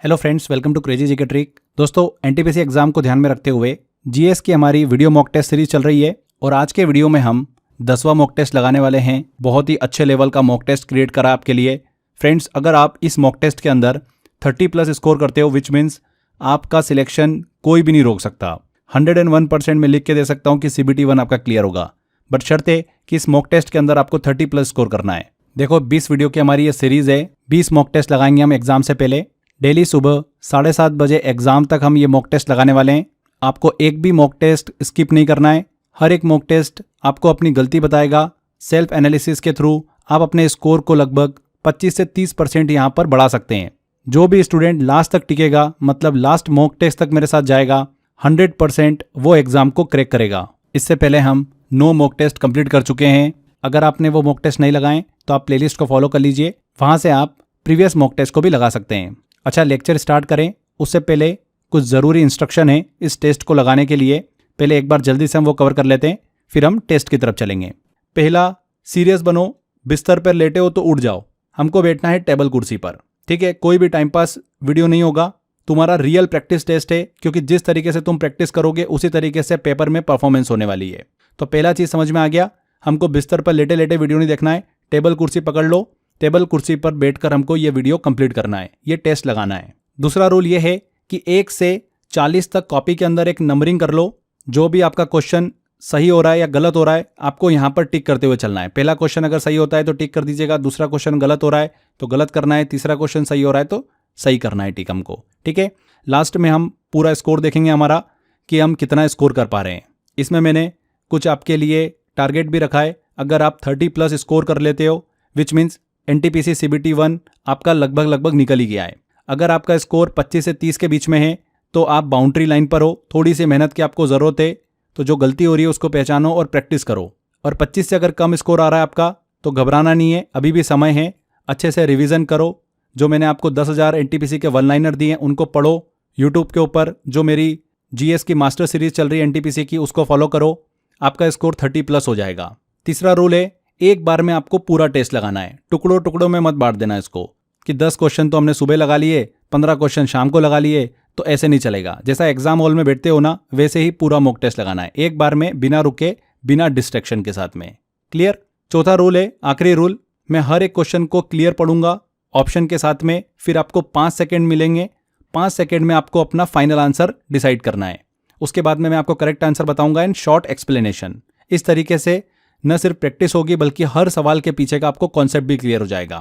Hello friends, welcome to crazy GK trick. दोस्तों, NTPC exam को ध्यान में रखते हुए जीएस की हमारी वीडियो मॉक टेस्ट सीरीज चल रही है और आज के वीडियो में हम 10वां मॉक टेस्ट लगाने वाले हैं। बहुत ही अच्छे लेवल का मॉक टेस्ट क्रिएट करा आपके लिए। फ्रेंड्स, अगर आप इस मॉक टेस्ट के अंदर 30+ स्कोर करते हो, विच मीन्स आपका सिलेक्शन कोई भी नहीं रोक सकता। 101% में लिख के दे सकता हूँ कि CBT 1 आपका क्लियर होगा, बट शर्त है कि इस मॉक टेस्ट के अंदर आपको 30+ स्कोर करना है। देखो, 20 वीडियो की हमारी ये सीरीज है। 20 मॉक टेस्ट लगाएंगे हम एग्जाम से पहले। डेली सुबह 7:30 बजे एग्जाम तक हम ये मॉक टेस्ट लगाने वाले हैं। आपको एक भी मॉक टेस्ट स्किप नहीं करना है। हर एक मॉक टेस्ट आपको अपनी गलती बताएगा। सेल्फ एनालिसिस के थ्रू आप अपने स्कोर को लगभग 25 से 30% यहाँ पर बढ़ा सकते हैं। जो भी स्टूडेंट लास्ट तक टिकेगा, मतलब लास्ट मॉक टेस्ट तक मेरे साथ जाएगा, 100% वो एग्जाम को क्रैक करेगा। इससे पहले हम 9 मॉक टेस्ट कंप्लीट कर चुके हैं। अगर आपने वो मॉक टेस्ट नहीं लगाए तो आप प्लेलिस्ट को फॉलो कर लीजिए, वहाँ से आप प्रीवियस मॉक टेस्ट को भी लगा सकते हैं। अच्छा, लेक्चर स्टार्ट करें उससे पहले कुछ ज़रूरी इंस्ट्रक्शन है इस टेस्ट को लगाने के लिए। पहले एक बार जल्दी से हम वो कवर कर लेते हैं, फिर हम टेस्ट की तरफ चलेंगे। पहला, सीरियस बनो। बिस्तर पर लेटे हो तो उठ जाओ। हमको बैठना है टेबल कुर्सी पर, ठीक है। कोई भी टाइम पास वीडियो नहीं होगा, तुम्हारा रियल प्रैक्टिस टेस्ट है, क्योंकि जिस तरीके से तुम प्रैक्टिस करोगे उसी तरीके से पेपर में परफॉर्मेंस होने वाली है। तो पहला चीज़ समझ में आ गया, हमको बिस्तर पर लेटे लेटे वीडियो नहीं देखना है। टेबल कुर्सी पकड़ लो, टेबल कुर्सी पर बैठकर हमको ये वीडियो कंप्लीट करना है, ये टेस्ट लगाना है। दूसरा रूल ये है कि 1 से 40 तक कॉपी के अंदर एक नंबरिंग कर लो। जो भी आपका क्वेश्चन सही हो रहा है या गलत हो रहा है, आपको यहाँ पर टिक करते हुए चलना है। पहला क्वेश्चन अगर सही होता है तो टिक कर दीजिएगा, दूसरा क्वेश्चन गलत हो रहा है तो गलत करना है, तीसरा क्वेश्चन सही हो रहा है तो सही करना है टिक हमको, ठीक है। लास्ट में हम पूरा स्कोर देखेंगे हमारा कि हम कितना स्कोर कर पा रहे हैं। इसमें मैंने कुछ आपके लिए टारगेट भी रखा है। अगर आप 30+ स्कोर कर लेते हो, विच मीन्स एनटीपीसी CBT 1 आपका लगभग निकल ही गया है। अगर आपका स्कोर 25 से 30 के बीच में है तो आप बाउंड्री लाइन पर हो। थोड़ी सी मेहनत की आपको ज़रूरत है, तो जो गलती हो रही है उसको पहचानो और प्रैक्टिस करो। और 25 से अगर कम स्कोर आ रहा है आपका तो घबराना नहीं है, अभी भी समय है। अच्छे से रिवीजन करो। जो मैंने आपको 10,000 एनटीपीसी के 1 लाइनर दिए हैं उनको पढ़ो। यूट्यूब के ऊपर जो मेरी GS की मास्टर सीरीज चल रही है एनटीपीसी की, उसको फॉलो करो। आपका स्कोर 30+ हो जाएगा। तीसरा रूल है, एक बार में आपको पूरा टेस्ट लगाना है। टुकड़ों टुकड़ों में मत बांट देना इसको कि 10 क्वेश्चन तो हमने सुबह लगा लिए, 15 क्वेश्चन शाम को लगा लिए, तो ऐसे नहीं चलेगा। जैसा एग्जाम हॉल में बैठते हो ना, वैसे ही पूरा मॉक टेस्ट लगाना है, एक बार में, बिना रुके, बिना डिस्ट्रैक्शन के साथ में। क्लियर? चौथा रूल है, आखिरी रूल, मैं हर एक क्वेश्चन को क्लियर पढ़ूंगा ऑप्शन के साथ में, फिर आपको 5 सेकेंड मिलेंगे। 5 सेकेंड में आपको अपना फाइनल आंसर डिसाइड करना है। उसके बाद में मैं आपको करेक्ट आंसर बताऊंगा इन शॉर्ट एक्सप्लेनेशन। इस तरीके से न सिर्फ प्रैक्टिस होगी बल्कि हर सवाल के पीछे का आपको कॉन्सेप्ट भी क्लियर हो जाएगा।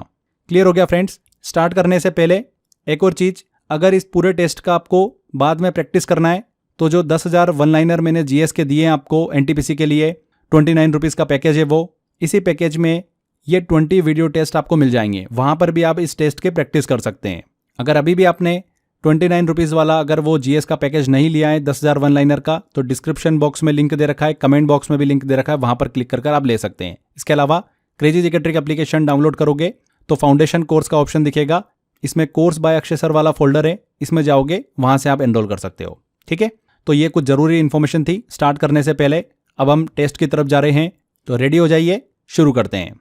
क्लियर हो गया फ्रेंड्स? स्टार्ट करने से पहले एक और चीज, अगर इस पूरे टेस्ट का आपको बाद में प्रैक्टिस करना है तो जो 10,000 1 लाइनर मैंने GS के दिए हैं आपको एनटीपीसी के लिए, 29 रुपीज़ का पैकेज है वो। इसी पैकेज में ये 20 वीडियो टेस्ट आपको मिल जाएंगे। वहां पर भी आप इस टेस्ट के प्रैक्टिस कर सकते हैं। अगर अभी भी आपने 29 रुपीज़ वाला अगर वो GS का पैकेज नहीं लिया है 10,000 1 लाइनर का, तो डिस्क्रिप्शन बॉक्स में लिंक दे रखा है, कमेंट बॉक्स में भी लिंक दे रखा है, वहां पर क्लिक कर आप ले सकते हैं। इसके अलावा crazy GK trick application download करोगे तो फाउंडेशन कोर्स का ऑप्शन दिखेगा। इसमें कोर्स बाय अक्षय सर वाला फोल्डर है, इसमें जाओगे वहां से आप एनरोल कर सकते हो, ठीक है। तो ये कुछ जरूरी इंफॉर्मेशन थी स्टार्ट करने से पहले। अब हम टेस्ट की तरफ जा रहे हैं, तो रेडी हो जाइए, शुरू करते हैं।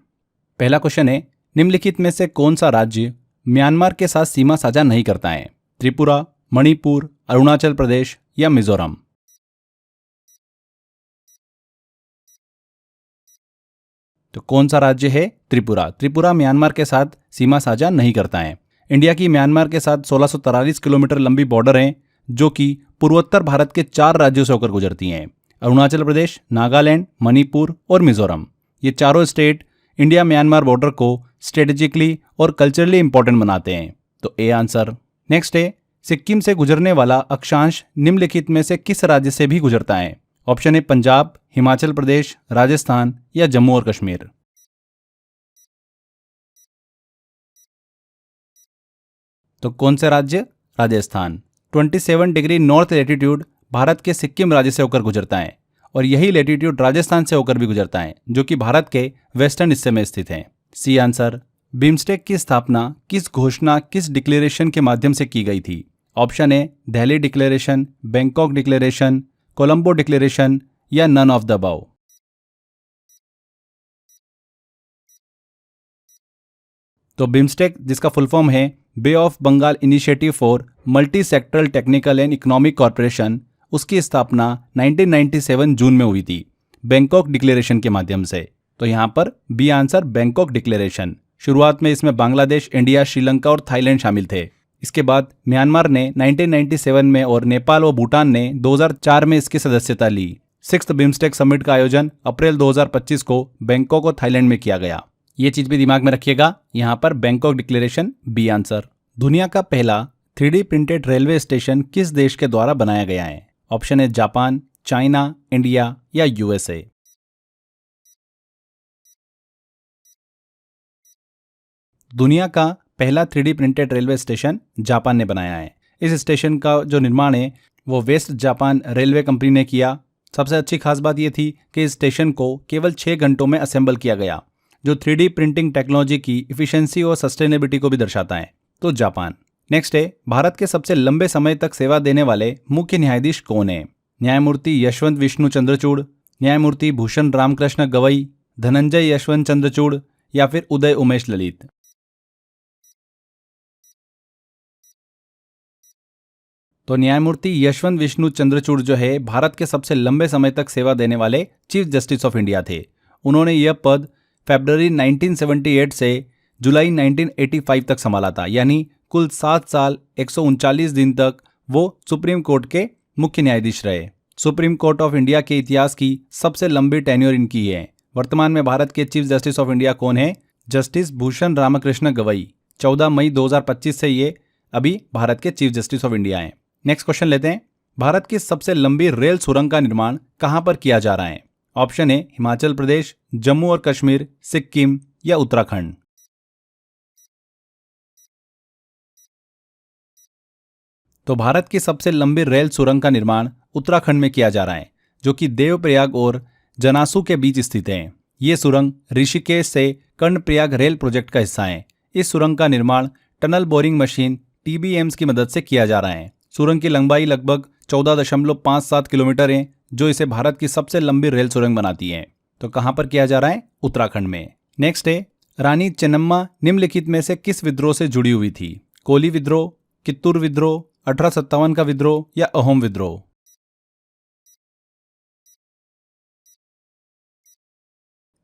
पहला क्वेश्चन है, निम्नलिखित में से कौन सा राज्य म्यांमार के साथ सीमा साझा नहीं करता है? त्रिपुरा, मणिपुर, अरुणाचल प्रदेश या मिजोरम? तो कौन सा राज्य है? त्रिपुरा। त्रिपुरा म्यांमार के साथ सीमा साझा नहीं करता है। इंडिया की म्यांमार के साथ 1643 किलोमीटर लंबी बॉर्डर है, जो कि पूर्वोत्तर भारत के 4 राज्यों से होकर गुजरती हैं: अरुणाचल प्रदेश, नागालैंड, मणिपुर और मिजोरम। ये चारों स्टेट इंडिया म्यांमार बॉर्डर को स्ट्रेटेजिकली और कल्चरली इंपॉर्टेंट बनाते हैं। तो ए आंसर। नेक्स्ट है, सिक्किम से गुजरने वाला अक्षांश निम्नलिखित में से किस राज्य से भी गुजरता है? ऑप्शन है पंजाब, हिमाचल प्रदेश, राजस्थान या जम्मू और कश्मीर। तो कौन से राज्य? Rajasthan. 27 degree north latitude Bharat के सिक्किम राज्य से होकर गुजरता है और यही लेटीट्यूड राजस्थान से होकर भी गुजरता है, जो कि भारत के वेस्टर्न हिस्से में स्थित है। C answer. बिम्स्टेक की स्थापना किस घोषणा, किस डिक्लेरेशन के माध्यम से की गई थी? ऑप्शन है Delhi declaration, Bangkok declaration, Colombo declaration या नन ऑफ द अबव। तो बिम्स्टेक, जिसका फुल फॉर्म है Bay of Bengal initiative for multi sectoral technical and economic corporation, उसकी स्थापना 1997 जून में हुई थी बैंकॉक डिक्लेरेशन के माध्यम से। तो यहाँ पर बी आंसर बैंकॉक डिक्लेरेशन। शुरुआत में इसमें बांग्लादेश, इंडिया, श्रीलंका और थाईलैंड शामिल थे। इसके बाद म्यांमार ने 1997 में और नेपाल व भूटान ने 2004 में इसकी सदस्यता ली। 6th बिम्स्टेक समिट का आयोजन अप्रैल 2025 को बैंकॉक और थाईलैंड में किया गया। ये चीज भी दिमाग में रखिएगा, यहाँ पर बैंकॉक डिक्लेरेशन बी आंसर। दुनिया का पहला 3D प्रिंटेड रेलवे स्टेशन किस देश के द्वारा बनाया गया है? ऑप्शन है जापान, चाइना, इंडिया या यूएसए। दुनिया का पहला 3D printed railway station Japan ने बनाया है। इस स्टेशन का जो निर्माण है वो वेस्ट जापान रेलवे कंपनी ने किया। सबसे अच्छी खास बात ये थी कि इस स्टेशन को केवल 6 घंटों में असेंबल किया गया, जो 3D प्रिंटिंग टेक्नोलॉजी की इफिशिएंसी और सस्टेनेबिलिटी को भी दर्शाता है। तो जापान। नेक्स्ट है, भारत के सबसे लंबे समय तक सेवा देने वाले मुख्य न्यायाधीश कौन है? न्यायमूर्ति यशवंत विष्णु चंद्रचूड़, न्यायमूर्ति भूषण रामकृष्ण गवई, धनंजय यशवंत चंद्रचूड़ या फिर उदय उमेश ललित। तो न्यायमूर्ति यशवंत विष्णु चंद्रचूड़ जो है भारत के सबसे लंबे समय तक सेवा देने वाले चीफ जस्टिस ऑफ इंडिया थे। उन्होंने यह पद फरवरी 1978 से जुलाई 1985 तक संभाला था, यानी कुल 7 साल 139 दिन तक वो सुप्रीम कोर्ट के मुख्य न्यायाधीश रहे। सुप्रीम कोर्ट ऑफ इंडिया के इतिहास की सबसे लंबी टेन्योर इनकी है। वर्तमान में भारत के चीफ जस्टिस ऑफ इंडिया कौन है? जस्टिस भूषण रामकृष्ण गवई। 14 मई 2025 से ये अभी भारत के चीफ जस्टिस ऑफ इंडिया हैं। नेक्स्ट क्वेश्चन लेते हैं, भारत की सबसे लंबी रेल सुरंग का निर्माण कहां पर किया जा रहा है? ऑप्शन है हिमाचल प्रदेश, जम्मू और कश्मीर, सिक्किम या उत्तराखंड। तो भारत की सबसे लंबी रेल सुरंग का निर्माण उत्तराखंड में किया जा रहा है, जो कि देवप्रयाग और जनासू के बीच स्थित है। ये सुरंग ऋषिकेश से कर्णप्रयाग रेल प्रोजेक्ट का हिस्सा है। इस सुरंग का निर्माण टनल बोरिंग मशीन TBMs की मदद से किया जा रहा है। सुरंग की लंबाई लगभग 14.57 किलोमीटर है, जो इसे भारत की सबसे लंबी रेल सुरंग बनाती है। तो कहां पर किया जा रहा है? उत्तराखंड में। नेक्स्ट है, रानी चेन्नम्मा निम्नलिखित में से किस विद्रोह से जुड़ी हुई थी? कोली विद्रोह, कित्तूर विद्रोह, 1857 का विद्रोह या अहोम विद्रोह।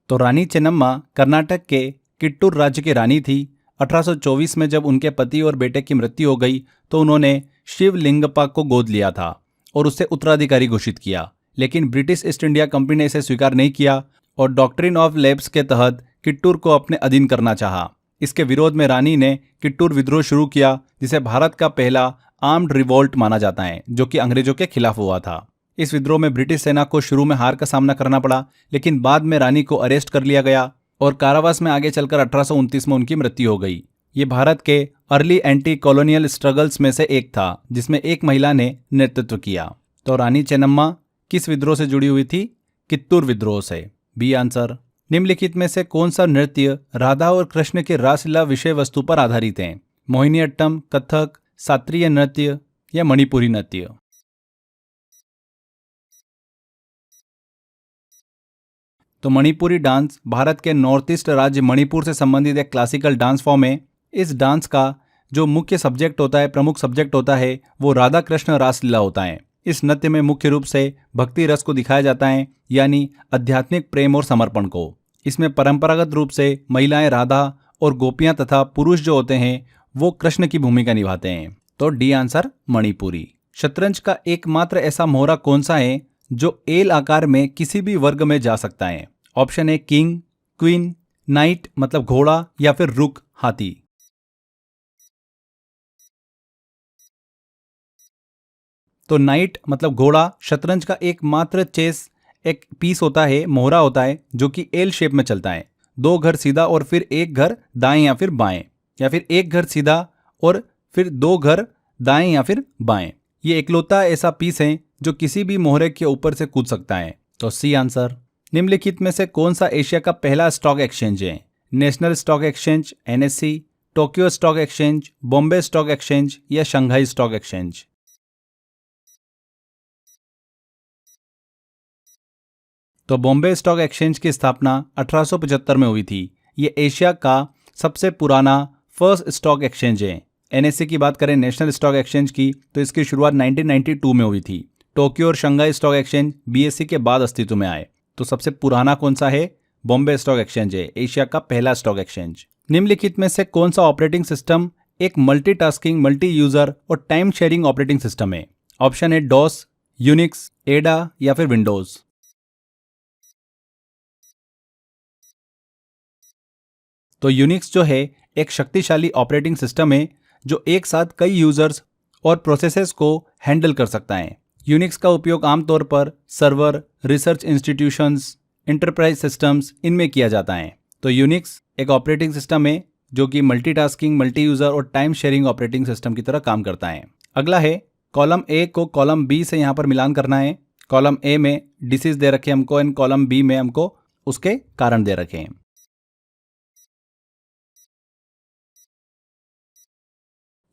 तो रानी चेन्नम्मा कर्नाटक के किट्टूर राज्य की रानी थी। 1824 में जब उनके पति और बेटे की मृत्यु हो गई तो उन्होंने शिवलिंगप्पा को गोद लिया था और उससे उत्तराधिकारी घोषित किया, लेकिन ब्रिटिश ईस्ट इंडिया कंपनी ने इसे स्वीकार नहीं किया और डॉक्ट्रिन ऑफ लेब्स के तहत किट्टूर को अपने अधीन करना चाहा। इसके विरोध में रानी ने किट्टूर विद्रोह शुरू किया, जिसे भारत का पहला आर्म्ड रिवोल्ट माना जाता है, जो कि अंग्रेजों के खिलाफ हुआ था। इस विद्रोह में ब्रिटिश सेना को शुरू में हार का सामना करना पड़ा, लेकिन बाद में रानी को अरेस्ट कर लिया गया और कारावास में आगे चलकर 1829 में उनकी मृत्यु हो गई। ये भारत के अर्ली एंटी कॉलोनियल स्ट्रगल्स में से एक था, जिसमें एक महिला ने नेतृत्व किया। तो रानी चेन्नम्मा किस विद्रोह से जुड़ी हुई थी? कित्तूर विद्रोह से। B answer. निम्नलिखित में से कौन सा नृत्य राधा और कृष्ण के रासलीला विषय वस्तु पर आधारित है? मोहिनीअट्टम, कथक, शास्त्रीय नृत्य या मणिपुरी नृत्य। तो मणिपुरी डांस भारत के नॉर्थ ईस्ट राज्य मणिपुर से संबंधित एक क्लासिकल डांस फॉर्म है। इस डांस का जो मुख्य सब्जेक्ट होता है, प्रमुख सब्जेक्ट होता है, वो राधा कृष्ण रासलीला होता है। इस नृत्य में मुख्य रूप से भक्ति रस को दिखाया जाता है, यानी आध्यात्मिक प्रेम और समर्पण को। इसमें परंपरागत रूप से महिलाएं राधा और गोपियां तथा पुरुष जो होते हैं वो कृष्ण की भूमिका निभाते हैं। तो डी आंसर मणिपुरी। शतरंज का एकमात्र ऐसा मोहरा कौन सा है जो एल आकार में किसी भी वर्ग में जा सकता है? ऑप्शन है किंग, क्वीन, नाइट मतलब घोड़ा या फिर रुक हाथी। तो नाइट मतलब घोड़ा शतरंज का एकमात्र चेस एक पीस होता है, मोहरा होता है, जो कि एल शेप में चलता है। 2 घर सीधा और फिर 1 घर दाएं या फिर बाएं, या फिर 1 घर सीधा और फिर 2 घर दाएं या फिर बाएं। ये इकलौता ऐसा पीस है जो किसी भी मोहरे के ऊपर से कूद सकता है। तो सी आंसर। निम्नलिखित में से कौन सा एशिया का पहला स्टॉक एक्सचेंज है? National stock exchange NSE, Tokyo stock exchange, Bombay stock exchange या शंघाई स्टॉक एक्सचेंज। तो बॉम्बे स्टॉक एक्सचेंज की स्थापना 1875 में हुई थी। ये एशिया का सबसे पुराना फर्स्ट स्टॉक एक्सचेंज है। एनएससी की बात करें, नेशनल स्टॉक एक्सचेंज की, तो इसकी शुरुआत 1992 में हुई थी। टोक्यो और शंघाई स्टॉक एक्सचेंज बीएससी के बाद अस्तित्व में आए। तो सबसे पुराना कौन सा है? बॉम्बे स्टॉक एक्सचेंज है, एशिया का पहला स्टॉक एक्सचेंज। निम्नलिखित में से कौन सा ऑपरेटिंग सिस्टम एक मल्टीटास्किंग, मल्टी यूजर और टाइम शेयरिंग ऑपरेटिंग सिस्टम है? ऑप्शन है डॉस, यूनिक्स, एडा या फिर विंडोज। तो यूनिक्स जो है एक शक्तिशाली ऑपरेटिंग सिस्टम है जो एक साथ कई यूजर्स और प्रोसेसेस को हैंडल कर सकता है। यूनिक्स का उपयोग आमतौर पर server, research institutions, enterprise systems इनमें किया जाता है। तो यूनिक्स एक ऑपरेटिंग सिस्टम है जो कि मल्टीटास्किंग, मल्टी यूजर और टाइम शेयरिंग ऑपरेटिंग सिस्टम की तरह काम करता है। अगला है कॉलम ए को कॉलम बी से यहाँ पर मिलान करना है। कॉलम ए में डिसीज दे रखे हमको एंड कॉलम बी में हमको उसके कारण दे रखे हैं।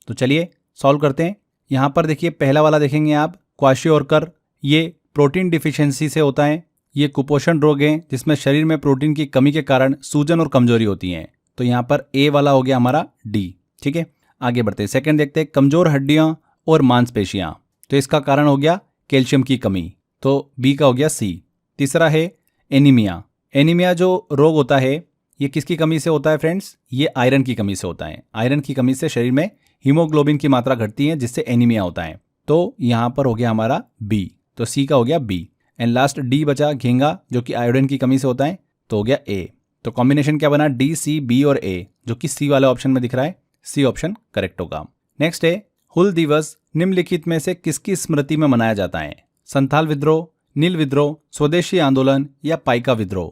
तो चलिए सॉल्व करते हैं। यहाँ पर देखिए पहला वाला देखेंगे आप, क्वाशियोरकर, ये प्रोटीन डिफिशियंसी से होता है। ये कुपोषण रोग है जिसमें शरीर में प्रोटीन की कमी के कारण सूजन और कमजोरी होती है। तो यहाँ पर ए वाला हो गया हमारा डी। ठीक है, आगे बढ़ते हैं। सेकंड देखते हैं, कमजोर हड्डियां और मांसपेशियां, तो इसका कारण हो गया कैल्शियम की कमी, तो बी का हो गया सी। तीसरा है एनीमिया। एनीमिया जो रोग होता है ये किसकी कमी से होता है फ्रेंड्स? ये आयरन की कमी से होता है। आयरन की कमी से शरीर में हीमोग्लोबिन की मात्रा घटती है जिससे एनीमिया होता है। तो यहाँ पर हो गया हमारा बी, तो सी का हो गया बी। एंड लास्ट डी बचा, घेंगा, जो कि आयोडीन की कमी से होता है, तो हो गया ए। तो कॉम्बिनेशन क्या बना? डी, सी, बी और ए, जो कि सी वाले ऑप्शन में दिख रहा है। सी ऑप्शन करेक्ट होगा। नेक्स्ट है हुल दिवस निम्नलिखित में से किसकी स्मृति में मनाया जाता है? संथाल विद्रोह, नील विद्रोह, स्वदेशी आंदोलन या पाइका विद्रोह?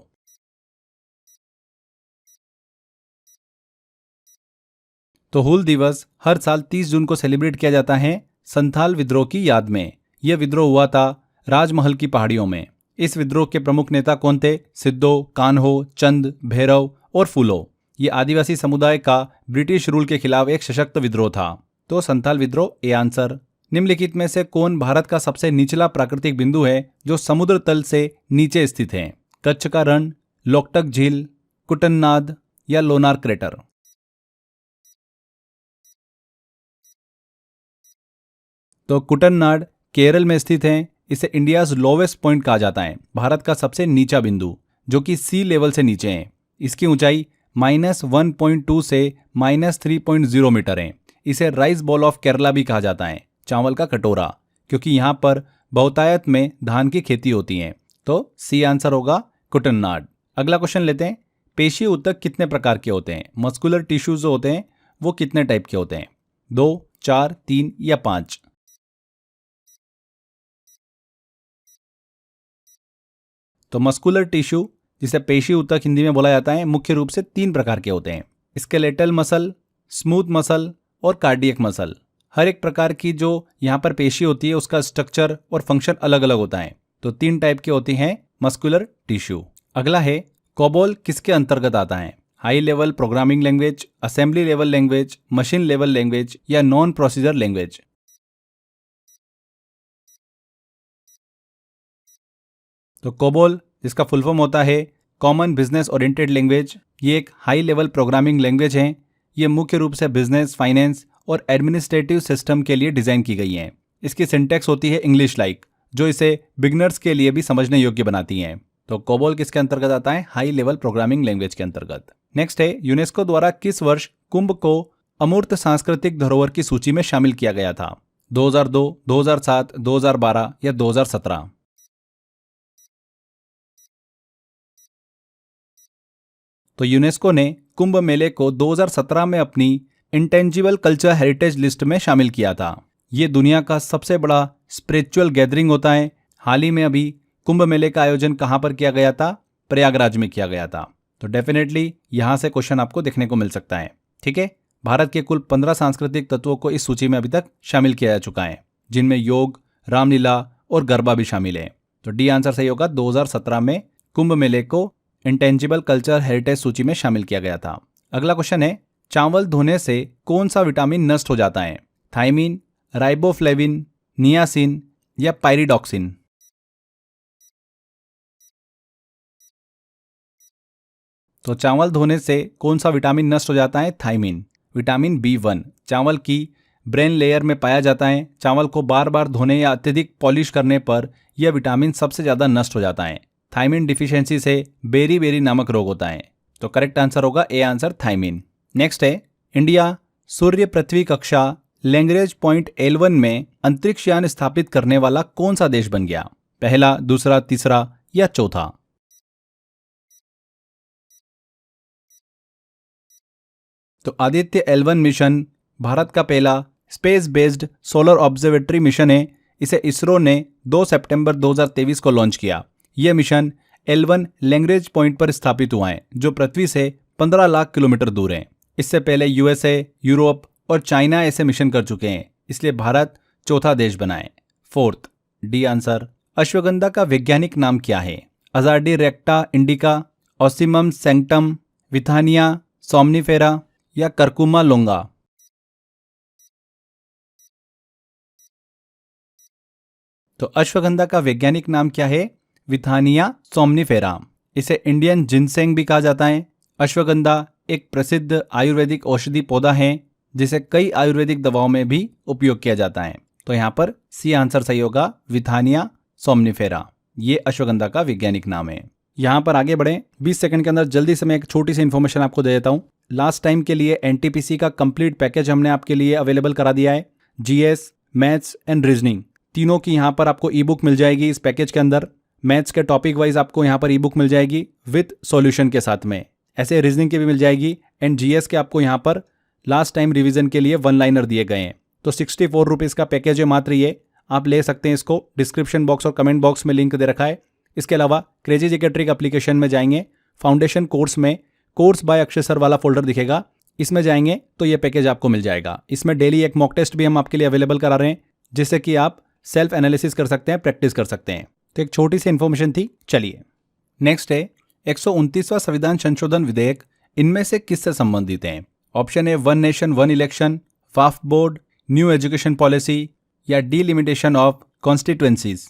तो हुल दिवस हर साल 30 जून को सेलिब्रेट किया जाता है संथाल विद्रोह की याद में। यह विद्रोह हुआ था राजमहल की पहाड़ियों में। इस विद्रोह के प्रमुख नेता कौन थे? सिद्धो, कान्हो, चंद, भैरव और फूलो। ये आदिवासी समुदाय का ब्रिटिश रूल के खिलाफ एक सशक्त विद्रोह था। तो संथाल विद्रोह ए आंसर। निम्नलिखित में से कौन भारत का सबसे निचला प्राकृतिक बिंदु है जो समुद्र तल से नीचे स्थित है? कच्छ का रण, लोकटक झील, कुटन्नाद या लोनार क्रेटर? तो कुटन्नाड केरल में स्थित है। इसे इंडियाज लोवेस्ट पॉइंट कहा जाता है, भारत का सबसे नीचा बिंदु, जो कि सी लेवल से नीचे है। इसकी ऊंचाई -1.2 से -3.0 मीटर है। इसे राइस बॉल ऑफ केरला भी कहा जाता है, चावल का कटोरा, क्योंकि यहाँ पर बहुतायत में धान की खेती होती है। तो सी आंसर होगा कुटन्नाड। अगला क्वेश्चन लेते हैं, पेशी ऊतक कितने प्रकार के होते हैं? मस्कुलर टिश्यूज जो होते हैं वो कितने टाइप के होते हैं? 2, 4, 3 या 5? तो मस्कुलर टिश्यू, जिसे पेशी ऊतक हिंदी में बोला जाता है, मुख्य रूप से 3 प्रकार के होते हैं। स्केलेटल मसल, स्मूथ मसल और कार्डियक मसल। हर एक प्रकार की जो यहाँ पर पेशी होती है उसका स्ट्रक्चर और फंक्शन अलग अलग होता है। तो 3 टाइप के होती हैं मस्कुलर टिश्यू। अगला है कोबोल किसके अंतर्गत आता है? High level programming language, assembly level language, machine level language या नॉन प्रोसीजर लैंग्वेज? तो कोबोल, जिसका फुल फॉर्म होता है कॉमन बिजनेस ओरिएंटेड लैंग्वेज, ये एक हाई लेवल प्रोग्रामिंग लैंग्वेज है। ये मुख्य रूप से बिजनेस, फाइनेंस और एडमिनिस्ट्रेटिव सिस्टम के लिए डिजाइन की गई है। इसकी सिंटैक्स होती है इंग्लिश लाइक, जो इसे बिगनर्स के लिए भी समझने योग्य बनाती है। तो कोबोल किसके अंतर्गत आता है? हाई लेवल प्रोग्रामिंग लैंग्वेज के अंतर्गत। नेक्स्ट है, यूनेस्को द्वारा किस वर्ष कुंभ को अमूर्त सांस्कृतिक धरोहर की सूची में शामिल किया गया था? 2002, 2007, 2012 या 2017? तो यूनेस्को ने कुंभ मेले को 2017 में अपनी इंटेंजिबल कल्चर हेरिटेज लिस्ट में शामिल किया था। ये दुनिया का सबसे बड़ा स्पिरिचुअल गैदरिंग होता है। हाल ही में अभी कुंभ मेले का आयोजन कहाँ पर किया गया था? प्रयागराज में किया गया था। तो डेफिनेटली यहाँ से क्वेश्चन आपको देखने को मिल सकता है। ठीक है, भारत के कुल 15 सांस्कृतिक तत्वों को इस सूची में अभी तक शामिल किया जा चुका है, जिनमें योग, रामलीला और गरबा भी शामिल है। तो डी आंसर सही होगा। 2017 में कुंभ मेले को इंटेंजिबल कल्चर हेरिटेज सूची में शामिल किया गया था। अगला क्वेश्चन है, चावल धोने से कौन सा विटामिन नष्ट हो जाता है? थायमिन, राइबोफ्लेविन, नियासिन या पायरिडॉक्सिन? तो चावल धोने से कौन सा विटामिन नष्ट हो जाता है? थायमिन, विटामिन B1 चावल की ब्रेन लेयर में पाया जाता है। चावल को बार बार धोने या अत्यधिक पॉलिश करने पर यह विटामिन सबसे ज्यादा नष्ट हो जाता है। थायमिन डिफिशियंसी से बेरी बेरी नामक रोग होता है। तो करेक्ट आंसर होगा ए आंसर, थायमिन। नेक्स्ट है, इंडिया सूर्य पृथ्वी कक्षा लैग्रेंज पॉइंट L1 में अंतरिक्ष यान स्थापित करने वाला कौन सा देश बन गया? पहला, दूसरा, तीसरा या चौथा? तो आदित्य L1 मिशन भारत का पहला space based solar observatory mission है। इसे इसरो ने 2 सितंबर 2023 को लॉन्च किया। यह मिशन L1 लैग्रेंज पॉइंट पर स्थापित हुआ है, जो पृथ्वी से 15 लाख किलोमीटर दूर है। इससे पहले USA, यूरोप और चाइना ऐसे मिशन कर चुके हैं, इसलिए भारत चौथा देश बना है। Fourth, D answer. अश्वगंधा का वैज्ञानिक नाम क्या है? Azadirachta indica, Ocimum sanctum, Withania somnifera या कर्कुमा लोंगा? तो अश्वगंधा का वैज्ञानिक नाम क्या है? विथानिया सोमनिफेरा। इसे इंडियन जिनसेंग भी कहा जाता है। अश्वगंधा एक प्रसिद्ध आयुर्वेदिक औषधि पौधा है, जिसे कई आयुर्वेदिक दवाओं में भी उपयोग किया जाता है। तो यहाँ पर सी आंसर सही होगा, विथानिया सोमनिफेरा। ये अश्वगंधा का वैज्ञानिक नाम है। यहाँ पर आगे बढ़े, 20 सेकंड के अंदर जल्दी से मैं एक छोटी सी इन्फॉर्मेशन आपको दे देता हूँ। लास्ट टाइम के लिए एनटीपीसी का कंप्लीट पैकेज हमने आपके लिए अवेलेबल करा दिया है। जीएस, मैथ्स एंड रीजनिंग तीनों की यहाँ पर आपको ई बुक मिल जाएगी इस पैकेज के अंदर। मैथ्स के टॉपिक वाइज आपको यहाँ पर ई बुक मिल जाएगी विथ सॉल्यूशन के साथ में। ऐसे रीजनिंग की भी मिल जाएगी एंड जीएस के आपको यहाँ पर लास्ट टाइम रिवीजन के लिए 1 लाइनर दिए गए हैं। तो 64 रुपीज़ का पैकेज है मात्र ये, आप ले सकते हैं इसको। डिस्क्रिप्शन बॉक्स और कमेंट बॉक्स में लिंक दे रखा है। इसके अलावा क्रेजी जीके ट्रिक एप्लीकेशन में जाएंगे, फाउंडेशन कोर्स में कोर्स बाय अक्षय सर वाला फोल्डर दिखेगा, इसमें जाएंगे तो ये पैकेज आपको मिल जाएगा। इसमें डेली एक मॉक टेस्ट भी हम आपके लिए अवेलेबल करा रहे हैं, जिससे कि आप सेल्फ एनालिसिस कर सकते हैं, प्रैक्टिस कर सकते हैं। तो एक छोटी सी इन्फॉर्मेशन थी। चलिए नेक्स्ट है, 129वां संविधान संशोधन विधेयक इनमें से किससे संबंधित है? Option A 1 nation 1 election, Waqf board, new education policy या डिलिमिटेशन ऑफ कॉन्स्टिट्यूएंसीज।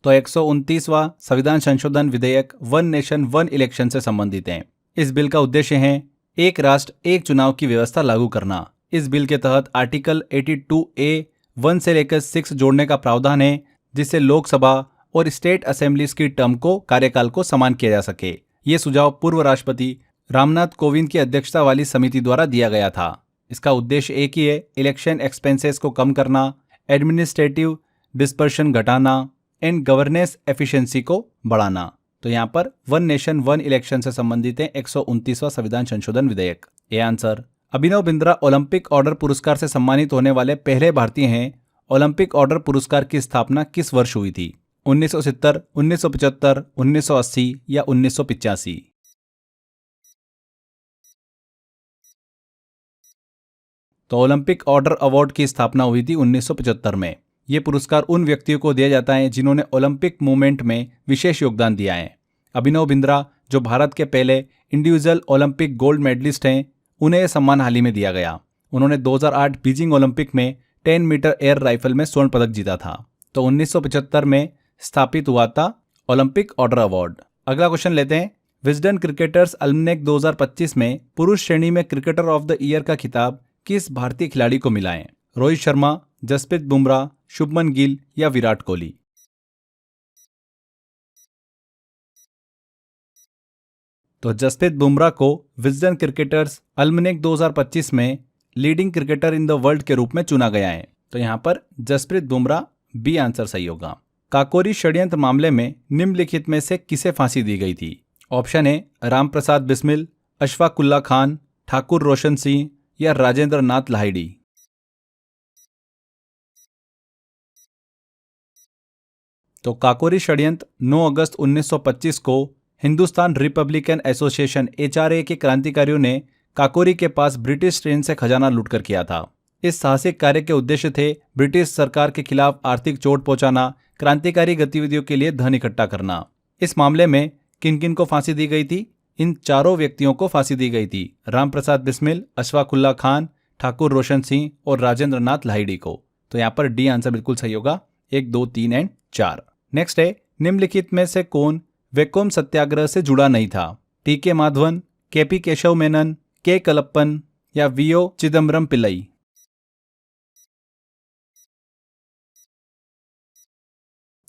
तो 129वां संविधान संशोधन विधेयक 1 नेशन 1 इलेक्शन से संबंधित है। इस बिल का उद्देश्य है एक राष्ट्र एक चुनाव की व्यवस्था लागू करना। इस बिल के तहत आर्टिकल 82A 1 से लेकर 6 जोड़ने का प्रावधान है, जिससे लोकसभा और स्टेट असेंबलीज की टर्म को कार्यकाल को समान किया जा सके। ये सुझाव पूर्व राष्ट्रपति रामनाथ कोविंद की अध्यक्षता वाली समिति द्वारा दिया गया था। इसका उद्देश्य एक ही है, इलेक्शन एक्सपेंसेस को कम करना, एडमिनिस्ट्रेटिव डिस्पर्शन घटाना एंड गवर्नेंस एफिशिएंसी को बढ़ाना। तो यहाँ पर 1 नेशन 1 इलेक्शन से संबंधित है 129वां संविधान संशोधन विधेयक। A answer. Abhinav Bindra Olympic order पुरस्कार से सम्मानित होने वाले पहले भारतीय हैं। ओलंपिक ऑर्डर पुरस्कार की स्थापना किस वर्ष हुई थी? 1970, 1975, 1980 या 1985? तो ओलंपिक ऑर्डर अवार्ड की स्थापना हुई थी 1975 में। ये पुरस्कार उन व्यक्तियों को दिया जाता है जिन्होंने ओलंपिक मूवमेंट में विशेष योगदान दिया है। अभिनव बिंद्रा, जो भारत के पहले इंडिविजुअल ओलंपिक गोल्ड मेडलिस्ट हैं, उन्हें यह सम्मान हाल ही में दिया गया। उन्होंने 2008 बीजिंग ओलंपिक में 10 मीटर एयर राइफल में स्वर्ण पदक जीता था। तो 1975 में स्थापित हुआ था ओलंपिक ऑर्डर अवार्ड। अगला क्वेश्चन लेते हैं। विजडन क्रिकेटर्स अल्मनेक 2025 में पुरुष श्रेणी में क्रिकेटर ऑफ द ईयर का खिताब किस भारतीय खिलाड़ी को मिला है? रोहित शर्मा, जसप्रीत बुमराह, शुभमन गिल या विराट कोहली? तो जसप्रीत बुमराह को विजडन क्रिकेटर्स अल्मनेक 2025 में leading cricketer in the world के रूप में चुना गया है। तो यहाँ पर जसप्रीत बुमराह, बी आंसर सही होगा। काकोरी षड्यंत्र मामले में निम्नलिखित में से किसे फांसी दी गई थी? ऑप्शन ए रामप्रसाद बिस्मिल, अशफाक उल्ला खान, ठाकुर रोशन सिंह या राजेंद्र नाथ लाहिड़ी? तो काकोरी षड्यंत्र 9 अगस्त 1925 को हिंदुस्तान रिपब्लिकन एसोसिएशन HRA के क्रांतिकारियों ने काकोरी के पास ब्रिटिश ट्रेन से खजाना लूटकर किया था। इस साहसिक कार्य के उद्देश्य थे ब्रिटिश सरकार के खिलाफ आर्थिक चोट पहुंचाना, क्रांतिकारी गतिविधियों के लिए धन इकट्ठा करना। इस मामले में किन किन को फांसी दी गई थी? इन चारों व्यक्तियों को फांसी दी गई थी, रामप्रसाद बिस्मिल, अशफाक उल्ला खान, ठाकुर रोशन सिंह और राजेंद्र नाथ लाहिड़ी को। तो यहाँ पर डी आंसर बिल्कुल सही होगा, 1, 2, 3 एंड 4। नेक्स्ट है, निम्नलिखित में से कौन वैकोम सत्याग्रह से जुड़ा नहीं था? टी.के. माधवन, के.पी. केशव मेनन, के. कलप्पन या वी.ओ. चिदम्बरम पिल्लई?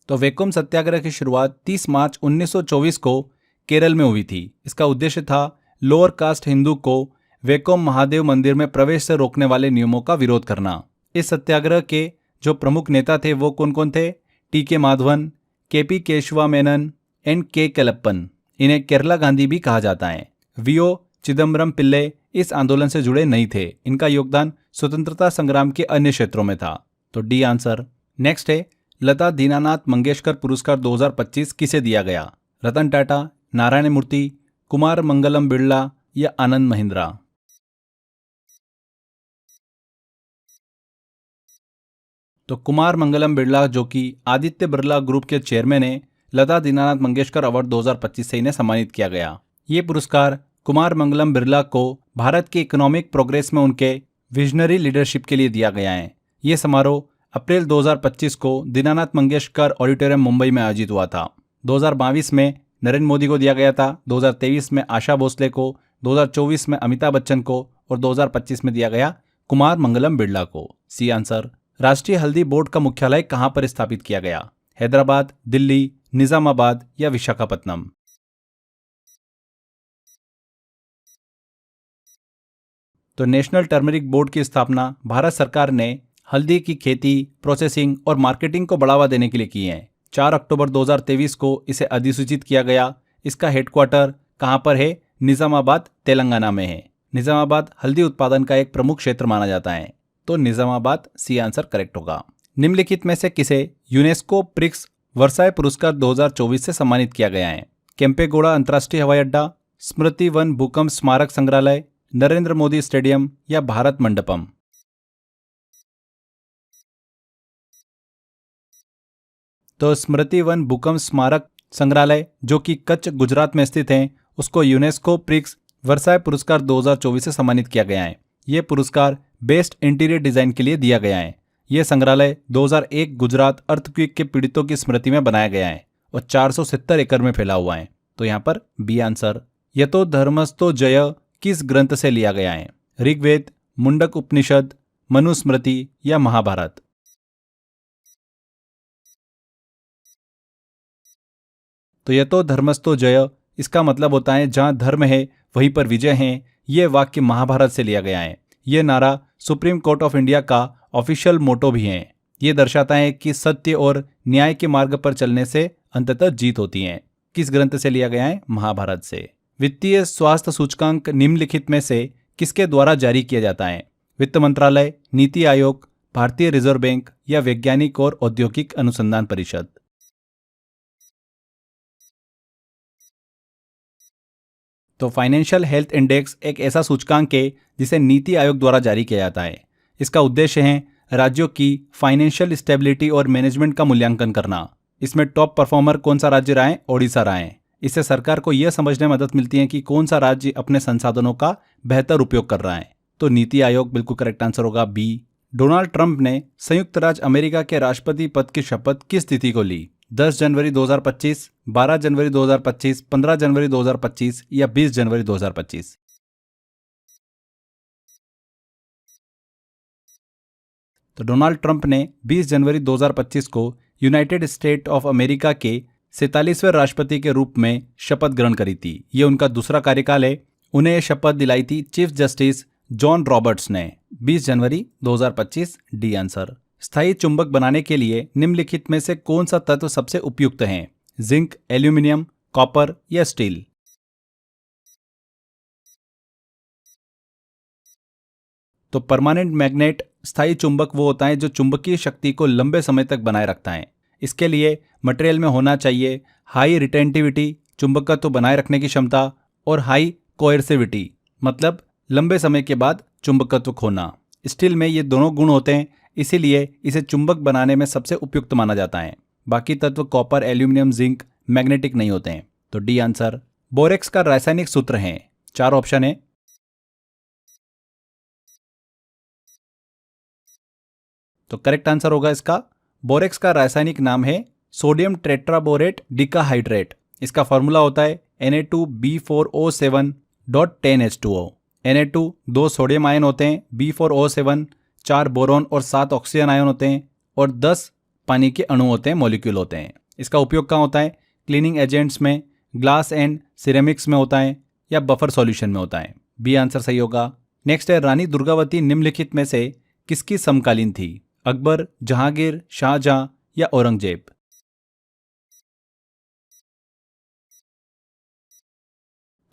तो वैकोम सत्याग्रह की शुरुआत 30 मार्च 1924 को केरल में हुई थी। इसका उद्देश्य था लोअर कास्ट हिंदू को वैकोम महादेव मंदिर में प्रवेश से रोकने वाले नियमों का विरोध करना। इस सत्याग्रह के जो प्रमुख नेता थे वो कौन कौन थे? TK. Madhavan, KP. Keshwa Menon and के. कलप्पन। इन्हें केरला गांधी भी कहा जाता है। वी.ओ. चिदम्बरम पिल्ले इस आंदोलन से जुड़े नहीं थे। इनका योगदान स्वतंत्रता संग्राम के अन्य क्षेत्रों में था। तो डी आंसर। नेक्स्ट है, लता दीनानाथ मंगेशकर पुरस्कार 2025 किसे दिया गया? रतन टाटा, नारायण मूर्ति, कुमार मंगलम बिरला या आनंद महिंद्रा? तो कुमार मंगलम बिरला, जो कि आदित्य बिरला ग्रुप के चेयरमैन हैं, लता दीनानाथ मंगेशकर अवार्ड 2025 से इन्हें सम्मानित किया गया। ये पुरस्कार कुमार मंगलम बिरला को भारत की इकोनॉमिक प्रोग्रेस में उनके विजनरी लीडरशिप के लिए दिया गया है। ये समारोह अप्रैल 2025 को दीनानाथ मंगेशकर ऑडिटोरियम मुंबई में आयोजित हुआ था। 2022 में नरेंद्र मोदी को दिया गया था, 2023 में आशा भोसले को, 2024 में अमिताभ बच्चन को और 2025 में दिया गया कुमार मंगलम बिरला को। C answer. राष्ट्रीय हल्दी बोर्ड का मुख्यालय कहां पर स्थापित किया गया? हैदराबाद, दिल्ली, निजामाबाद या विशाखापत्तनम? तो नेशनल टर्मरिक बोर्ड की स्थापना भारत सरकार ने हल्दी की खेती, प्रोसेसिंग और मार्केटिंग को बढ़ावा देने के लिए की है। 4 अक्टूबर 2023 को इसे अधिसूचित किया गया। इसका हेडक्वार्टर कहां पर है? निजामाबाद, तेलंगाना में है। निजामाबाद हल्दी उत्पादन का एक प्रमुख क्षेत्र माना जाता है। तो निजामाबाद सी आंसर करेक्ट होगा। निम्नलिखित में से किसे यूनेस्को प्रिक्स वर्साय पुरस्कार 2024 से सम्मानित किया गया है? केम्पेगौड़ा अंतर्राष्ट्रीय हवाई अड्डा, स्मृति वन भूकंप स्मारक संग्रहालय, नरेंद्र मोदी स्टेडियम या भारत मंडपम? तो स्मृति वन भूकंप स्मारक संग्रहालय, जो कि कच्छ गुजरात में स्थित है, उसको यूनेस्को प्रिक्स वर्साय पुरस्कार 2024 से सम्मानित किया गया है। यह पुरस्कार बेस्ट इंटीरियर डिजाइन के लिए दिया गया है। यह संग्रहालय 2001 गुजरात अर्थक्वेक के पीड़ितों की स्मृति में बनाया गया है और 470 एकड़ में फैला हुआ है। तो यहाँ पर बी आंसर। यतो धर्मस्तो जय किस ग्रंथ से लिया गया है? ऋग्वेद, मुंडक उपनिषद, मनुस्मृति या महाभारत? तो यतो धर्मस्तो जय, इसका मतलब होता है जहां धर्म है वहीं पर विजय है। यह वाक्य महाभारत से लिया गया है। यह नारा सुप्रीम कोर्ट ऑफ इंडिया का ऑफिशियल मोटो भी है। यह दर्शाता है कि सत्य और न्याय के मार्ग पर चलने से अंततः जीत होती है। किस ग्रंथ से लिया गया है? महाभारत से। वित्तीय स्वास्थ्य सूचकांक निम्नलिखित में से किसके द्वारा जारी किया जाता है? वित्त मंत्रालय, नीति आयोग, भारतीय रिजर्व बैंक या वैज्ञानिक और औद्योगिक अनुसंधान परिषद? तो फाइनेंशियल हेल्थ इंडेक्स एक ऐसा सूचकांक है जिसे नीति आयोग द्वारा जारी किया जाता है। इसका उद्देश्य है राज्यों की फाइनेंशियल स्टेबिलिटी और मैनेजमेंट का मूल्यांकन करना। इसमें टॉप परफॉर्मर कौन सा राज्य रहा है? ओडिशा रहा है। इससे सरकार को यह समझने में मदद मिलती है कि कौन सा राज्य अपने संसाधनों का बेहतर उपयोग कर रहा है। तो नीति आयोग बिल्कुल करेक्ट आंसर होगा बी। डोनाल्ड ट्रंप ने संयुक्त राज्य अमेरिका के राष्ट्रपति पद की शपथ किस तिथि को ली? 10 जनवरी 2025, 12 जनवरी 2025, 15 जनवरी 2025 या 20 जनवरी 2025? तो डोनाल्ड ट्रंप ने 20 जनवरी 2025 को यूनाइटेड स्टेट ऑफ अमेरिका के 47वें राष्ट्रपति के रूप में शपथ ग्रहण करी थी। ये उनका दूसरा कार्यकाल है। उन्हें यह शपथ दिलाई थी चीफ जस्टिस जॉन रॉबर्ट्स ने। 20 जनवरी 2025 डी आंसर। स्थायी चुंबक बनाने के लिए निम्नलिखित में से कौन सा तत्व सबसे उपयुक्त है? जिंक, एल्यूमिनियम, कॉपर या स्टील? तो परमानेंट मैग्नेट स्थायी चुंबक वो होता है जो चुंबकीय शक्ति को लंबे समय तक बनाए रखता है। इसके लिए मटेरियल में होना चाहिए हाई रिटेंटिविटी, चुंबकत्व बनाए रखने की क्षमता, और हाई कोएर्सिविटी, मतलब लंबे समय के बाद चुंबकत्व खोना। स्टील में ये दोनों गुण होते हैं, इसीलिए इसे चुंबक बनाने में सबसे उपयुक्त माना जाता है। बाकी तत्व कॉपर, एल्यूमिनियम, जिंक मैग्नेटिक नहीं होते हैं। तो डी आंसर। बोरेक्स का रासायनिक सूत्र है? 4 ऑप्शन है। तो करेक्ट आंसर होगा इसका बोरेक्स का रासायनिक नाम है सोडियम टेट्राबोरेट डिकाहाइड्रेट। इसका फॉर्मूला होता है Na2B4O7.10H2O। Na2 2 सोडियम आयन होते हैं, B4O7 4 बोरॉन और 7 ऑक्सीजन आयन होते हैं और 10 पानी के अणु होते हैं, मॉलिक्यूल होते हैं। इसका उपयोग कहाँ होता है? क्लीनिंग एजेंट्स में, ग्लास एंड सिरेमिक्स में होता है या बफर सॉल्यूशन में होता है। बी आंसर सही होगा। नेक्स्ट है, रानी दुर्गावती निम्नलिखित में से किसकी समकालीन थी? अकबर, जहांगीर, शाहजहां या औरंगजेब?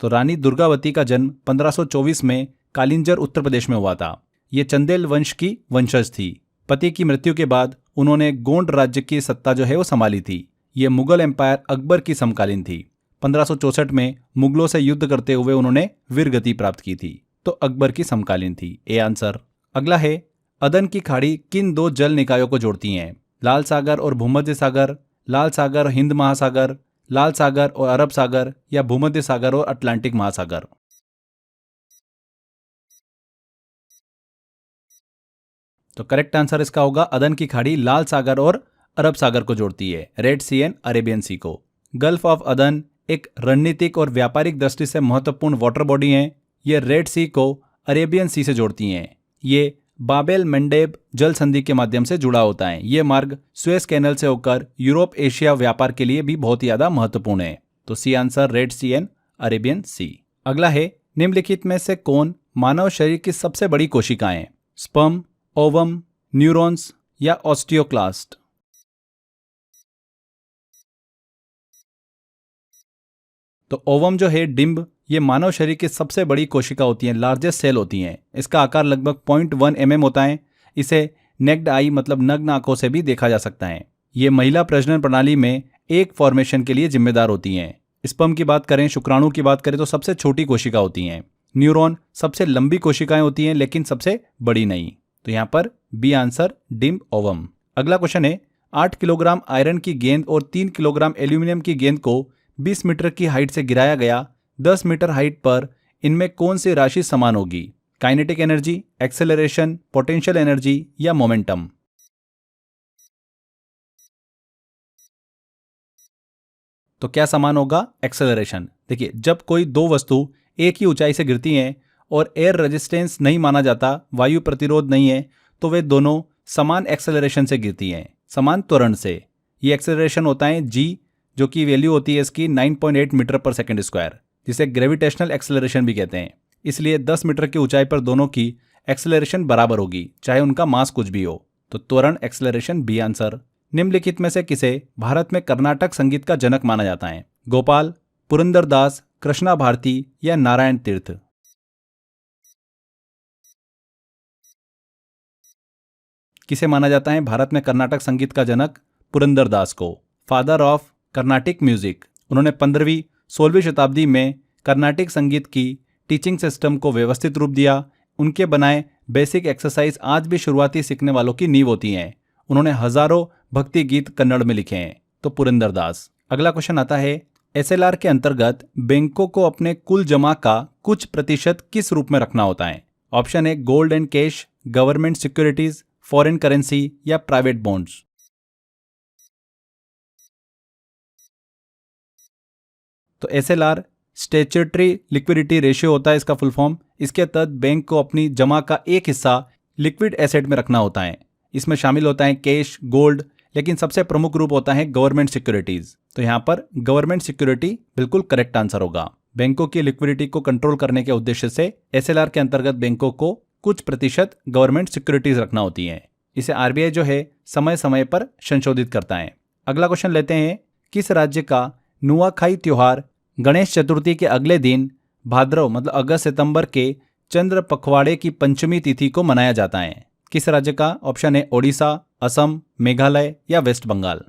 तो रानी दुर्गावती का जन्म 1524 में कालिंजर उत्तर प्रदेश में हुआ था। ये चंदेल वंश की वंशज थी। पति की मृत्यु के बाद उन्होंने गोंड राज्य की सत्ता जो है वो संभाली थी। ये मुगल एम्पायर अकबर की समकालीन थी। 1564 में मुगलों से युद्ध करते हुए उन्होंने वीरगति प्राप्त की थी, तो अकबर की समकालीन थी। A answer. अगला है, अदन की खाड़ी किन 2 जल निकायों को जोड़ती हैं? लाल सागर और भूमध्य सागर, लाल सागर और हिंद महासागर, लाल सागर और अरब सागर या भूमध्य सागर और अटलांटिक महासागर? तो करेक्ट आंसर इसका होगा अदन की खाड़ी लाल सागर और अरब सागर को जोड़ती है, रेड सी एंड अरेबियन सी को। गल्फ ऑफ अदन एक रणनीतिक और व्यापारिक दृष्टि से महत्वपूर्ण वाटर बॉडी है। ये रेड सी को अरेबियन सी से जोड़ती हैं। ये बाबेल मंडेब जल संधि के माध्यम से जुड़ा होता है। ये मार्ग सुएज कैनल से होकर यूरोप एशिया व्यापार के लिए भी बहुत ही ज्यादा महत्वपूर्ण है। तो C answer, Red Sea and Arabian Sea. अगला है, निम्नलिखित में से कौन मानव शरीर की सबसे बड़ी कोशिकाएं हैं? स्पर्म, ओवम, न्यूरॉन्स या ऑस्टियोक्लास्ट? तो ओवम जो है, डिंब, ये मानव शरीर की सबसे बड़ी कोशिका होती है, लार्जेस्ट सेल होती हैं। इसका आकार लगभग 0.1 mm होता है। इसे नेक्ड आई मतलब नग्न आंखों से भी देखा जा सकता है। ये महिला प्रजनन प्रणाली में एक फॉर्मेशन के लिए जिम्मेदार होती हैं। स्पर्म की बात करें, शुक्राणु की बात करें तो सबसे छोटी कोशिका होती हैं। न्यूरॉन सबसे लंबी कोशिकाएं होती हैं लेकिन सबसे बड़ी नहीं। तो यहाँ पर बी आंसर, डिंब ओवम। अगला क्वेश्चन है, 8 किलोग्राम आयरन की गेंद और 3 किलोग्राम एल्यूमिनियम की गेंद को 20 मीटर की हाइट से गिराया गया। 10 मीटर हाइट पर इनमें कौन सी राशि समान होगी? Kinetic energy, acceleration, potential energy या मोमेंटम? तो क्या समान होगा? एक्सेलरेशन। देखिए, जब कोई 2 वस्तु एक ही ऊंचाई से गिरती हैं और एयर रेजिस्टेंस नहीं माना जाता, वायु प्रतिरोध नहीं है, तो वे दोनों समान एक्सेलरेशन से गिरती हैं, समान त्वरण से। ये एक्सेलरेशन होता है g, जो कि वैल्यू होती है इसकी 9.8 मीटर पर सेकंड स्क्वायर, जिसे ग्रेविटेशनल एक्सेलरेशन भी कहते हैं। इसलिए 10 मीटर की ऊंचाई पर दोनों की एक्सेलरेशन बराबर होगी, चाहे उनका मास कुछ भी हो। तो त्वरण, एक्सेलरेशन, बी आंसर। निम्नलिखित में से किसे भारत में कर्नाटक संगीत का जनक माना जाता है? गोपाल, पुरंदरदास, कृष्णा भारती या नारायण तीर्थ? किसे माना जाता है भारत में कर्नाटक संगीत का जनक? पुरंदरदास को, फादर ऑफ कर्नाटिक म्यूजिक। उन्होंने 15वीं 16वीं शताब्दी में कर्नाटिक संगीत की टीचिंग सिस्टम को व्यवस्थित रूप दिया। उनके बनाए बेसिक एक्सरसाइज आज भी शुरुआती सीखने वालों की नींव होती हैं। उन्होंने हजारों भक्ति गीत कन्नड़ में लिखे हैं। तो पुरंदरदास। अगला क्वेश्चन आता है, एसएलआर के अंतर्गत बैंकों को अपने कुल जमा का कुछ प्रतिशत किस रूप में रखना होता है? ऑप्शन है gold and cash, government securities, foreign currency या प्राइवेट बॉन्ड्स। तो एसएलआर स्टैट्यूटरी लिक्विडिटी रेशियो होता है इसका फुल फॉर्म। इसके तहत बैंक को अपनी जमा का एक हिस्सा लिक्विड एसेट में रखना होता है। इसमें शामिल होता है कैश, गोल्ड, लेकिन सबसे प्रमुख रूप होता है गवर्नमेंट सिक्योरिटीज। तो यहां पर गवर्नमेंट सिक्योरिटी बिल्कुल करेक्ट आंसर होगा। बैंकों की लिक्विडिटी को कंट्रोल करने के उद्देश्य से एसएलआर के अंतर्गत बैंकों को कुछ प्रतिशत गवर्नमेंट सिक्योरिटीज रखना होती है। इसे आरबीआई जो है समय समय पर संशोधित करता है। अगला क्वेश्चन लेते हैं, किस राज्य का नुआखाई त्योहार गणेश चतुर्थी के अगले दिन भाद्रव मतलब अगस्त सितंबर के चंद्र पखवाड़े की पंचमी तिथि को मनाया जाता है? किस राज्य का? ऑप्शन है ओडिशा, असम, मेघालय या वेस्ट बंगाल।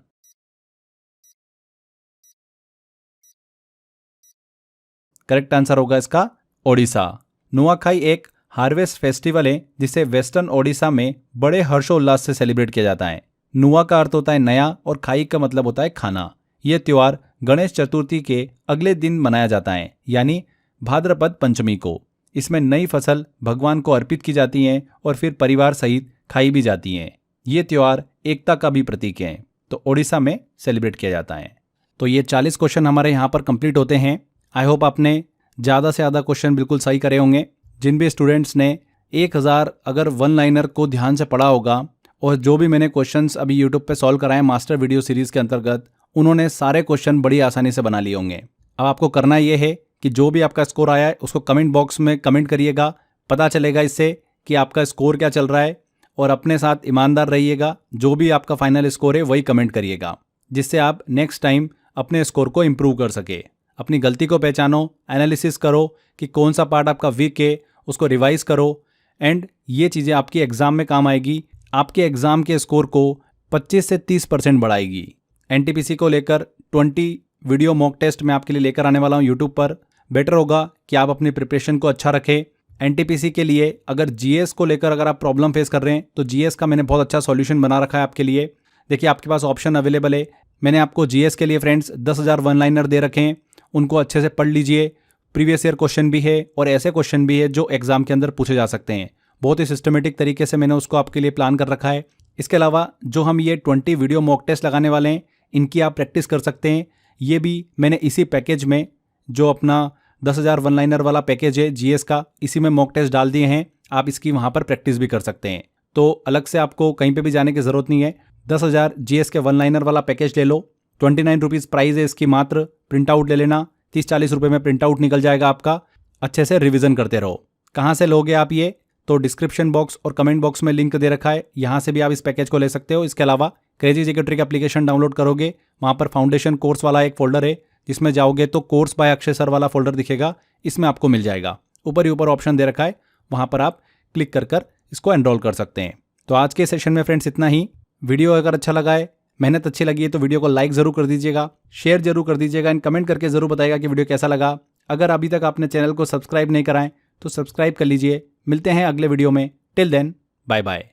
करेक्ट आंसर होगा इसका ओडिशा। नुआखाई एक हार्वेस्ट फेस्टिवल है जिसे वेस्टर्न ओडिशा में बड़े हर्षोल्लास से सेलिब्रेट किया जाता है। नुआ का अर्थ होता है नया और खाई का मतलब होता है खाना। यह त्योहार गणेश चतुर्थी के अगले दिन मनाया जाता है, यानी भाद्रपद पंचमी को। इसमें नई फसल भगवान को अर्पित की जाती है और फिर परिवार सहित खाई भी जाती हैं। ये त्योहार एकता का भी प्रतीक है। तो ओडिशा में सेलिब्रेट किया जाता है। तो ये 40 क्वेश्चन हमारे यहाँ पर कंप्लीट होते हैं। आई होप आपने ज़्यादा से ज़्यादा क्वेश्चन बिल्कुल सही करे होंगे। जिन भी स्टूडेंट्स ने 1000 अगर वन लाइनर को ध्यान से पढ़ा होगा और जो भी मैंने क्वेश्चंस अभी यूट्यूब पे सॉल्व कराए मास्टर वीडियो सीरीज़ के अंतर्गत, उन्होंने सारे क्वेश्चन बड़ी आसानी से बना लिए होंगे। अब आपको करना ये है कि जो भी आपका स्कोर आया है उसको कमेंट बॉक्स में कमेंट करिएगा। पता चलेगा इससे कि आपका स्कोर क्या चल रहा है, और अपने साथ ईमानदार रहिएगा। जो भी आपका फाइनल स्कोर है वही कमेंट करिएगा, जिससे आप नेक्स्ट टाइम अपने स्कोर को इम्प्रूव कर सके। अपनी गलती को पहचानो, एनालिसिस करो कि कौन सा पार्ट आपका वीक है, उसको रिवाइज करो, एंड ये चीज़ें आपकी एग्ज़ाम में काम आएगी। आपके एग्ज़ाम के स्कोर को 25 से 30% बढ़ाएगी। एनटीपीसी को लेकर 20 वीडियो मॉक टेस्ट मैं आपके लिए लेकर आने वाला हूँ यूट्यूब पर। बेटर होगा कि आप अपनी प्रिपरेशन को अच्छा रखें। एनटीपीसी के लिए अगर जीएस को लेकर अगर आप प्रॉब्लम फेस कर रहे हैं तो जीएस का मैंने बहुत अच्छा सॉल्यूशन बना रखा है आपके लिए। देखिए, आपके पास ऑप्शन अवेलेबल है। मैंने आपको जीएस के लिए फ्रेंड्स 10,000 वन लाइनर दे रखे हैं, उनको अच्छे से पढ़ लीजिए। प्रीवियस ईयर क्वेश्चन भी है और ऐसे क्वेश्चन भी है जो एग्जाम के अंदर पूछे जा सकते हैं। बहुत ही सिस्टमेटिक तरीके से मैंने उसको आपके लिए प्लान कर रखा है। इसके अलावा जो हम ये 20 वीडियो मॉक टेस्ट लगाने वाले हैं, इनकी आप प्रैक्टिस कर सकते हैं। ये भी मैंने इसी पैकेज में, जो अपना 10,000 वन लाइनर वाला पैकेज है जीएस का, इसी में मॉक टेस्ट डाल दिए हैं। आप इसकी वहाँ पर प्रैक्टिस भी कर सकते हैं। तो अलग से आपको कहीं पे भी जाने की ज़रूरत नहीं है। 10,000 जीएस के वन लाइनर वाला पैकेज ले लो। 29 रुपीज़ प्राइस है इसकी मात्र। प्रिंट आउट ले लेना, 30-40 रुपये में प्रिंट आउट निकल जाएगा आपका। अच्छे से रिवीजन करते रहो। कहाँ से लोगे आप ये? तो डिस्क्रिप्शन बॉक्स और कमेंट बॉक्स में लिंक दे रखा है, यहाँ से भी आप इस पैकेज को ले सकते हो। इसके अलावा crazy GK trick application download करोगे, वहाँ पर फाउंडेशन कोर्स वाला एक फोल्डर है, जिसमें जाओगे तो कोर्स बाय अक्षय सर वाला फोल्डर दिखेगा, इसमें आपको मिल जाएगा। ऊपर ही ऊपर ऑप्शन दे रखा है, वहाँ पर आप क्लिक कर कर इसको एनरोल कर सकते हैं। तो आज के सेशन में फ्रेंड्स इतना ही। वीडियो अगर अच्छा लगा है, मेहनत अच्छी लगी है, तो वीडियो को लाइक ज़रूर कर दीजिएगा, शेयर जरूर कर दीजिएगा, एंड कमेंट करके ज़रूर बताइएगा कि वीडियो कैसा लगा। अगर अभी तक आपने चैनल को सब्सक्राइब नहीं कराएं तो सब्सक्राइब कर लीजिए। मिलते हैं अगले वीडियो में। Till then, bye bye.